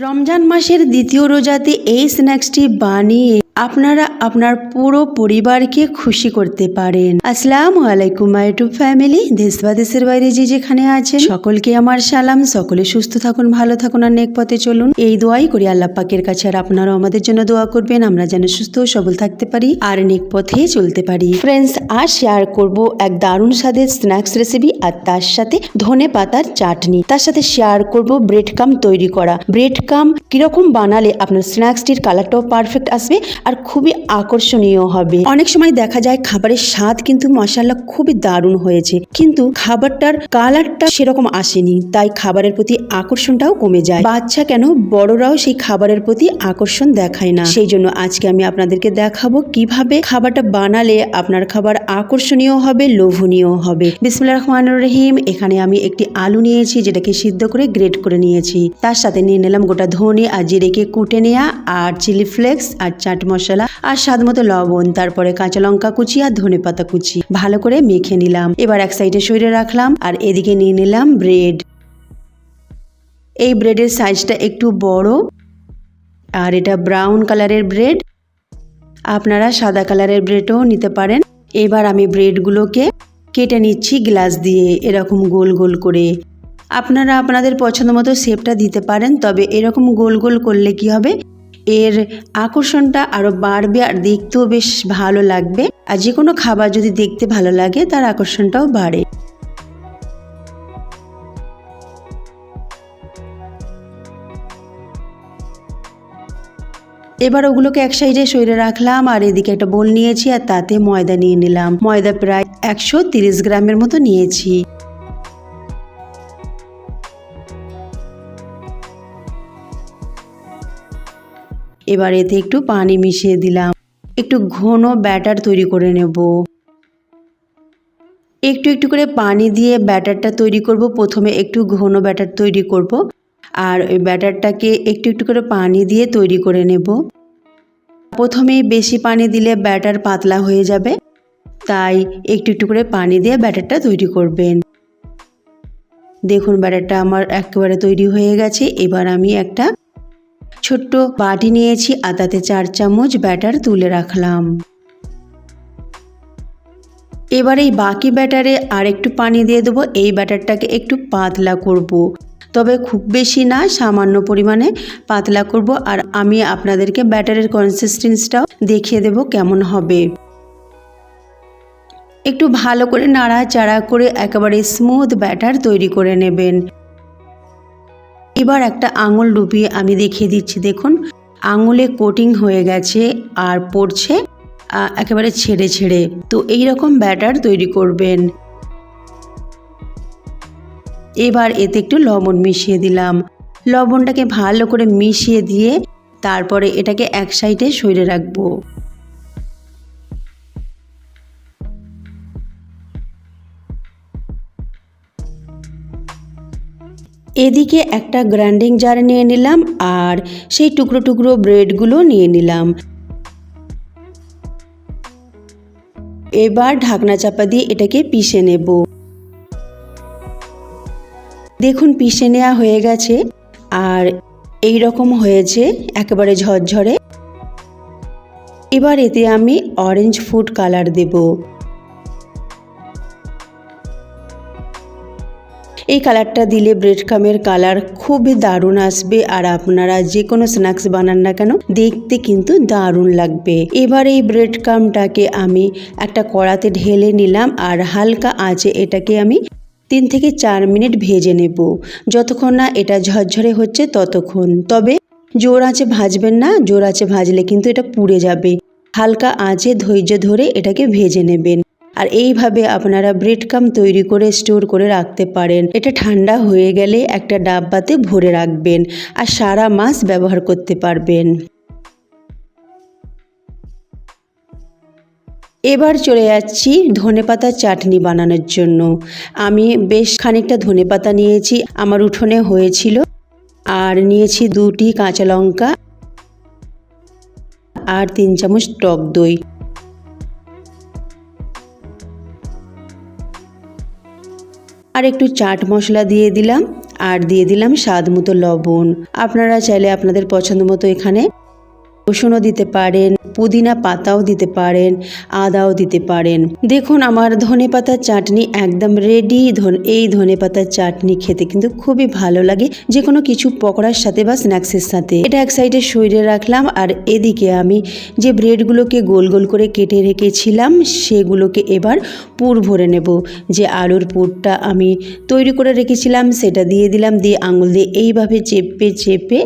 রমজান মাসের দ্বিতীয় রোজাতে এই স্ন্যাক্সটি বানিয়ে আপনারা আপনার পুরো পরিবারকে খুশি করতে পারেন। আসসালামু আলাইকুম মাই ইউটিউব ফ্যামিলি, দেশ বা দেশের বাইরে যে যেখানে আছেন সকলকে আমার সালাম। সকলে সুস্থ থাকুন, ভালো থাকুন আর নেক পথে চলুন, এই দোয়াই করি আল্লাহ পাকের কাছে। আর আপনারাও আমাদের জন্য দোয়া করবেন, আমরা যেন সুস্থ ও সবল থাকতে পারি আর নেক পথে চলতে পারি। ফ্রেন্ডস, আজ শেয়ার করব এক দারুণ স্বাদের স্ন্যাক্স রেসিপি, আর তার সাথে ধনে পাতার চাটনি। তার সাথে শেয়ার করব ব্রেড কাম তৈরি করা। ব্রেড কাম কিরকম বানালে আপনার স্ন্যাক্সটির কালারটাও পারফেক্ট আসবে আর খুবই আকর্ষণীয় হবে। অনেক সময় দেখা যায় খাবারের স্বাদ কিন্তু মাশাআল্লাহ খুবই দারুণ হয়েছে, কিন্তু খাবারটার কালারটা সেরকম আসেনি, তাই খাবারের প্রতি আকর্ষণটাও কমে যায়। বাচ্চা কেন, বড়রাও সেই খাবারের প্রতি আকর্ষণ দেখায় না। সেই জন্য আজকে আমি আপনাদেরকে দেখাবো কিভাবে খাবারটা বানালে আপনার খাবার আকর্ষণীয় হবে, লোভনীয় হবে। বিসমিল্লাহির রহমানির রহিম। এখানে আমি একটি আলু নিয়েছি, যেটাকে সিদ্ধ করে গ্রেট করে নিয়েছি। তার সাথে নিয়ে নিলাম গোটা ধনে আর জিরেকে কুটে নেওয়া, আর চিলি ফ্লেক্স আর চাট মশলা আর স্বাদ মতো লবণ, তারপরে কাঁচা লঙ্কা কুচি আর ধনে পাতা কুচি ভালো করে মেখে নিলাম। এবার এক সাইডে সরিয়ে রাখলাম, আর এদিকে নিয়ে নিলাম ব্রেড। এই ব্রেডের সাইজটা একটু বড়, আর এটা ব্রাউন কালারের ব্রেড। আপনারা সাদা কালারের ব্রেডও নিতে পারেন। এবার আমি ব্রেডগুলোকে কেটে নিচ্ছি গ্লাস দিয়ে, এরকম গোল গোল করে। আপনারা আপনাদের পছন্দ মতো শেপটা দিতে পারেন, তবে এরকম গোল গোল করলে কি হবে, এর আকর্ষণটা আরো বাড়বে আর দেখতেও বেশ ভালো লাগবে। আর যে কোনো খাবার যদি দেখতে ভালো লাগে তার আকর্ষণটাও বাড়ে। এবার ওগুলোকে এক সাইডে সরিয়ে রাখলাম, আর এদিকে একটা বোল নিয়েছি আর তাতে ময়দা নিয়ে নিলাম। ময়দা প্রায় 130 গ্রামের মতো নিয়েছি। এবার এতে একটু পানি মিশিয়ে দিলাম, একটু ঘন ব্যাটার তৈরি করে নেব। একটু একটু করে পানি দিয়ে ব্যাটারটা তৈরি করব। প্রথমে একটু ঘন ব্যাটার তৈরি করব, আর ওই ব্যাটারটাকে একটু একটু করে পানি দিয়ে তৈরি করে নেব। প্রথমেই বেশি পানি দিলে ব্যাটার পাতলা হয়ে যাবে, তাই একটু একটু করে পানি দিয়ে ব্যাটারটা তৈরি করবেন। দেখুন ব্যাটারটা আমার একেবারে তৈরি হয়ে গেছে। এবার আমি একটা ছোট্ট বাটি নিয়েছি, আর তাতে 4 চামচ ব্যাটার তুলে রাখলাম। এবার এই বাকি ব্যাটারে আর একটু পানি দিয়ে দেবো। এই ব্যাটারটাকে একটু পাতলা করব, তবে খুব বেশি না, সামান্য পরিমাণে পাতলা করব। আর আমি আপনাদেরকে ব্যাটারের কনসিস্টেন্সিটাও দেখিয়ে দেব কেমন হবে। একটু ভালো করে নাড়াচাড়া করে একেবারে স্মুথ ব্যাটার তৈরি করে নেবেন। এবার একটা আঙুল ডুবিয়ে আমি দেখিয়ে দিচ্ছি। দেখুন আঙুলে কোটিং হয়ে গেছে আর পড়ছে একেবারে ছেড়ে ছেড়ে। তো এই রকম ব্যাটার তৈরি করবেন। এবার এতে একটু লবণ মিশিয়ে দিলাম। লবণটাকে ভালো করে মিশিয়ে দিয়ে তারপরে এটাকে এক সাইডে সরিয়ে রাখবো। এদিকে একটা গ্রাইন্ডিং জার নিয়ে নিলাম, আর সেই টুকরো টুকরো ব্রেডগুলো নিয়ে নিলাম। এবার ঢাকনা চাপা দিয়ে এটাকে পিষে নেব। দেখুন পিষে নেওয়া হয়ে গেছে, আর এই রকম হয়েছে একেবারে ঝরঝরে। এবার এতে আমি অরেঞ্জ ফুড কালার দেব। এই কালারটা দিলে ব্রেড কামের কালার খুবই দারুণ আসবে, আর আপনারা যে কোনো স্ন্যাক্স বানান না কেন দেখতে কিন্তু দারুণ লাগবে। এবার এই ব্রেড কামটাকে আমি একটা কড়াতে ঢেলে নিলাম, আর হালকা আঁচে এটাকে আমি 3 থেকে 4 মিনিট ভেজে নেব। যতক্ষণ না এটা ঝরঝরে হচ্ছে ততক্ষণ। তবে জোর আঁচে ভাজবেন না, জোর আঁচে ভাজলে কিন্তু এটা পুড়ে যাবে। হালকা আঁচে ধৈর্য ধরে এটাকে ভেজে নেবেন। আর এইভাবে আপনারা ব্রেড কাম তৈরি করে স্টোর করে রাখতে পারেন। এটা ঠান্ডা হয়ে গেলে একটা ডাব্বাতে ভরে রাখবেন, আর সারা মাস ব্যবহার করতে পারবেন। এবার চলে যাচ্ছি ধনেপাতার চাটনি বানানোর জন্য। আমি বেশ খানিকটা ধনেপাতা নিয়েছি, আমার উঠোনে হয়েছিল। আর নিয়েছি 2টি কাঁচা লঙ্কা আর 3 চামচ টক দই। আর একটু চাট মশলা দিয়ে দিলাম, আর দিয়ে দিলাম স্বাদ মতো লবণ। আপনারা চাইলে আপনাদের পছন্দ মতো এখানে রসুনও দিতে পারেন, পুদিনা পাতাও দিতে পারেন, আদাও দিতে পারেন। দেখুন আমার ধনেপাতার চাটনি একদম রেডি। এই ধনেপাতার চাটনি খেতে কিন্তু খুবই ভালো লাগে যে কোনো কিছু পকোড়ার সাথে বা স্ন্যাক্সের সাথে। এটা এক সাইডে সইরে রাখলাম আর এদিকে আমি যে ব্রেডগুলোকে গোল গোল করে কেটে রেখেছিলাম সেগুলোকে এবার পুর ভরে নেব। যে আলুর পুরটা আমি তৈরি করে রেখেছিলাম সেটা দিয়ে দিলাম, দিয়ে আঙুল দিয়ে এইভাবে চেপে চেপে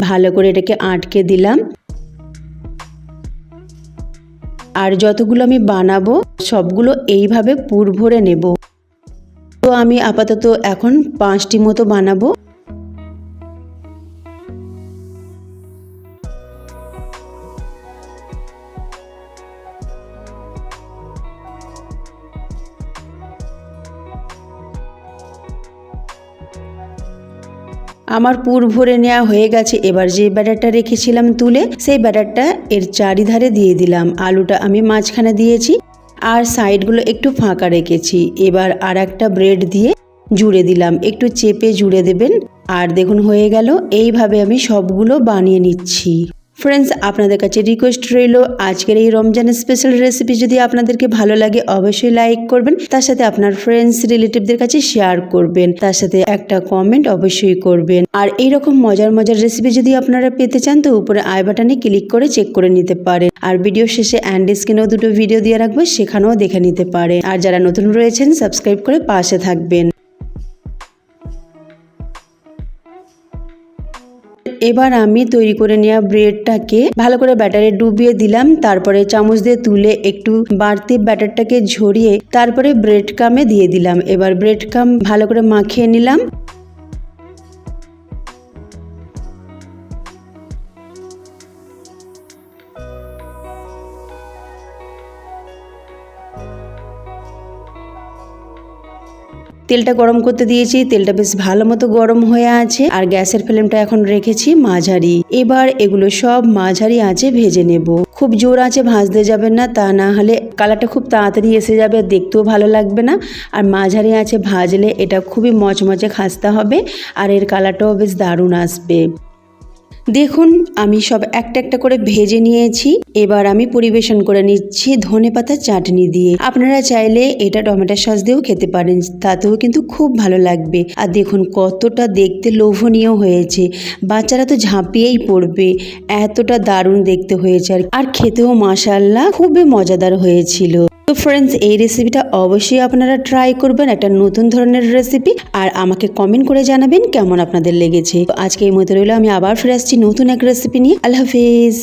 ভালো করে এটাকে আটকে দিলাম। আর যতগুলো আমি বানাবো সবগুলো এইভাবে পুর ভরে নেব। তো আমি আপাতত এখন 5টি মতো বানাবো। আমার পুর ভরে নেওয়া হয়ে গেছে। এবার যে ব্যাটারটা রেখেছিলাম তুলে সেই ব্যাটারটা এর চারিধারে দিয়ে দিলাম। আলুটা আমি মাঝখানে দিয়েছি আর সাইডগুলো একটু ফাঁকা রেখেছি। এবার আর একটা ব্রেড দিয়ে জুড়ে দিলাম, একটু চেপে জুড়ে দেবেন। আর দেখুন হয়ে গেল। এইভাবে আমি সবগুলো বানিয়ে নিচ্ছি। ফ্রেন্ডস, আপনাদের কাছে রিকোয়েস্ট রইল আজকের এই রমজানের স্পেশাল রেসিপি যদি আপনাদেরকে ভালো লাগে অবশ্যই লাইক করবেন, তার সাথে আপনার ফ্রেন্ডস রিলেটিভদের কাছে শেয়ার করবেন, তার সাথে একটা কমেন্ট অবশ্যই করবেন। আর এইরকম মজার মজার রেসিপি যদি আপনারা পেতে চান তো উপরে আই বাটনে ক্লিক করে চেক করে নিতে পারেন। আর ভিডিও শেষে অ্যান্ড স্ক্রিনেও দুটো ভিডিও দিয়ে রাখবো, সেখানেও দেখে নিতে পারেন। আর যারা নতুন রয়েছেন সাবস্ক্রাইব করে পাশে থাকবেন। এবার আমি তৈরি করে নেওয়া ব্রেডটাকে ভালো করে ব্যাটারে ডুবিয়ে দিলাম। তারপরে চামচ দিয়ে তুলে একটু বাড়তি ব্যাটারটাকে ঝরিয়ে তারপরে ব্রেড ক্রামে দিয়ে দিলাম। এবার ব্রেড ক্রাম ভালো করে মাখিয়ে নিলাম। তেলটা গরম করতে দিয়েছি, তেলটা বেশ ভালো মতো গরম হয়ে আছে আর গ্যাসের ফ্লেমটা এখন রেখেছি মাঝারি। এবার এগুলো সব মাঝারি আঁচে ভেজে নেব। খুব জোর আঁচে ভাজতে যাবেন না, তা না হলে কালারটা খুব তাড়াতাড়ি এসে যাবে, দেখতেও ভালো লাগবে না। আর মাঝারি আঁচে ভাজলে এটা খুবই মচমচে খাস্তা হবে আর এর কালারটাও বেশ দারুণ আসবে। দেখুন আমি সব একটা একটা করে ভেজে নিয়েছি। এবার আমি পরিবেশন করে নিচ্ছি ধনেপাতার চাটনি দিয়ে। আপনারা চাইলে এটা টমেটো সস দিয়েও খেতে পারেন, তাতেও কিন্তু খুব ভালো লাগবে। আর দেখুন কতটা দেখতে লোভনীয় হয়েছে, বাচ্চারা তো ঝাঁপিয়েই পড়বে, এতটা দারুণ দেখতে হয়েছে আর খেতেও মাশাআল্লাহ খুবই মজাদার হয়েছিল। তো ফ্রেন্ডস, এই রেসিপিটা অবশ্যই আপনারা ট্রাই করবেন, একটা নতুন ধরনের রেসিপি। আর আমাকে কমেন্ট করে জানাবেন কেমন আপনাদের লেগেছে। আজকে এই মতো রইল, আমি আবার ফিরে আসছি নতুন এক রেসিপি নিয়ে। আল্লাহ হাফিজ।